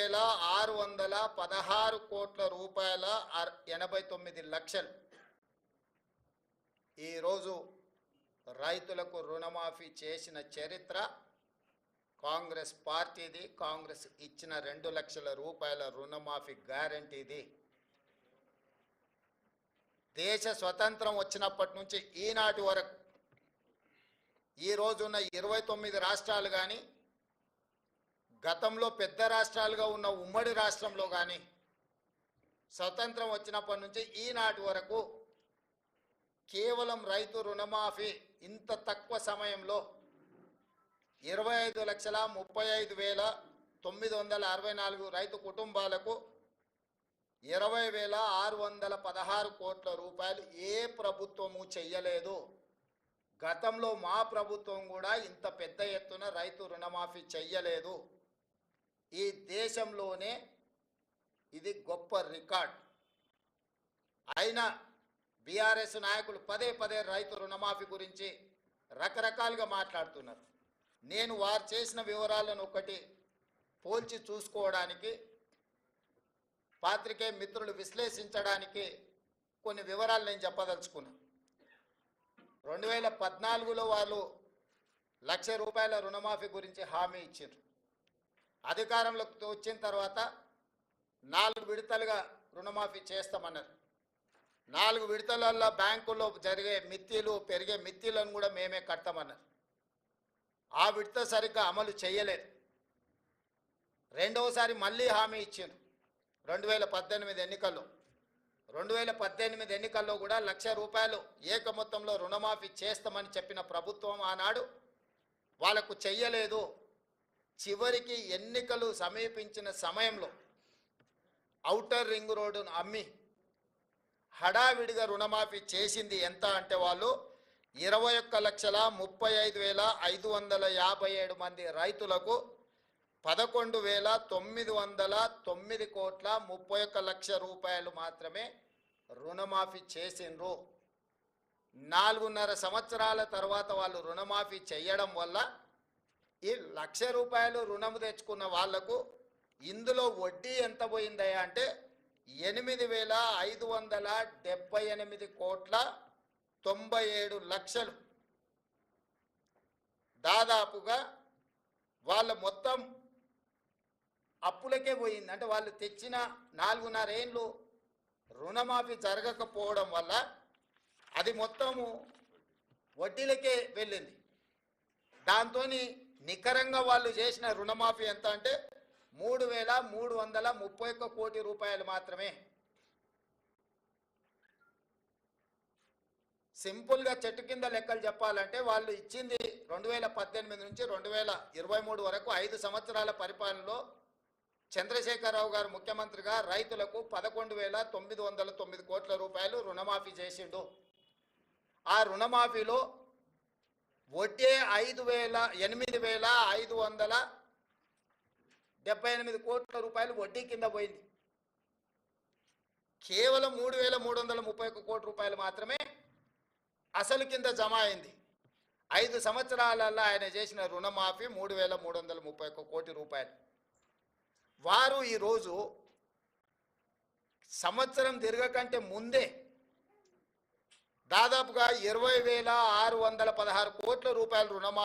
20,616 కోట్ల రూపాయల 89 లక్షలు ఈరోజు రైతులకు రుణమాఫీ చేసిన చరిత్ర కాంగ్రెస్ పార్టీది. కాంగ్రెస్ ఇచ్చిన 2 లక్షల రూపాయల రుణమాఫీ గ్యారంటీది. దేశ స్వతంత్రం వచ్చినప్పటి నుంచి ఈనాటి వరకు ఈ రోజున్న 29 రాష్ట్రాలు కానీ, గతంలో పెద్ద రాష్ట్రాలుగా ఉన్న ఉమ్మడి రాష్ట్రంలో కానీ స్వతంత్రం వచ్చినప్పటి నుంచి ఈనాటి వరకు కేవలం రైతు రుణమాఫీ ఇంత తక్కువ సమయంలో 25,35,964 రైతు కుటుంబాలకు 20,616 కోట్ల రూపాయలు ఏ ప్రభుత్వము చెయ్యలేదు. గతంలో మా ప్రభుత్వం కూడా ఇంత పెద్ద ఎత్తున రైతు రుణమాఫీ చెయ్యలేదు. ఈ దేశంలోనే ఇది గొప్ప రికార్డ్. అయినా బీఆర్ఎస్ నాయకులు పదే పదే రైతు రుణమాఫీ గురించి రకరకాలుగా మాట్లాడుతున్నారు. నేను వారు చేసిన వివరాలను ఒకటి పోల్చి చూసుకోవడానికి, పాత్రికేయ మిత్రులు విశ్లేషించడానికి కొన్ని వివరాలు నేను చెప్పదలుచుకున్నాను. 2014లో వాళ్ళు ₹1,00,000 రుణమాఫీ గురించి హామీ ఇచ్చారు. అధికారంలోకి వచ్చిన తర్వాత 4 విడతలుగా రుణమాఫీ చేస్తామన్నారు. 4 విడతలలో బ్యాంకుల్లో జరిగే పెరిగే మిత్తిలను కూడా మేమే కడతామన్నారు. ఆ విడత సరిగ్గా అమలు చేయలేదు. రెండవసారి మళ్ళీ హామీ ఇచ్చారు 2018 ఎన్నికల్లో. 2018 ఎన్నికల్లో కూడా ₹1,00,000 ఏక మొత్తంలో రుణమాఫీ చేస్తామని చెప్పిన ప్రభుత్వం ఆనాడు వాళ్లకు చెయ్యలేదు. చివరికి ఎన్నికలు సమీపించిన సమయంలో ఔటర్ రింగ్ రోడ్డును అమ్మి హడావిడిగా రుణమాఫీ చేసింది ఎంత అంటే వాళ్ళు 21,35,557 మంది రైతులకు 11,909 కోట్ల 31 లక్షల రూపాయలు మాత్రమే రుణమాఫీ చేసిండ్రు. 4.5 సంవత్సరాల తర్వాత వాళ్ళు రుణమాఫీ చేయడం వల్ల ఈ ₹1,00,000 రుణం తెచ్చుకున్న వాళ్లకు ఇందులో వడ్డీ ఎంత పోయిందయ్యా అంటే 8,578 కోట్ల 97 లక్షలు. దాదాపుగా వాళ్ళ మొత్తం అప్పులకే పోయింది. అంటే వాళ్ళు తెచ్చిన 4.5 ఏళ్ళు రుణమాఫీ జరగకపోవడం వల్ల అది మొత్తము వడ్డీలకే వెళ్ళింది. దాంతో నికరంగా వాళ్ళు చేసిన రుణమాఫీ ఎంత అంటే 3,331 కోటి రూపాయలు మాత్రమే. సింపుల్గా చెట్టు కింద లెక్కలు చెప్పాలంటే వాళ్ళు ఇచ్చింది 2018 నుంచి 2023 వరకు 5 సంవత్సరాల పరిపాలనలో చంద్రశేఖరరావు గారు ముఖ్యమంత్రిగా రైతులకు 11,909 కోట్ల రూపాయలు రుణమాఫీ చేసిండు. ఆ రుణమాఫీలో వడ్డీ 8,578 కోట్ల రూపాయలు వడ్డీ కింద పోయింది. కేవలం 3,331 కోట్ల రూపాయలు మాత్రమే అసలు కింద జమ అయింది. 5 సంవత్సరాలలో ఆయన చేసిన రుణమాఫీ 3,331 కోటి రూపాయలు. వారు ఈరోజు సంవత్సరం తిరగకంటే ముందే దాదాపుగా 20,616 కోట్ల రూపాయలు రుణమాఫీ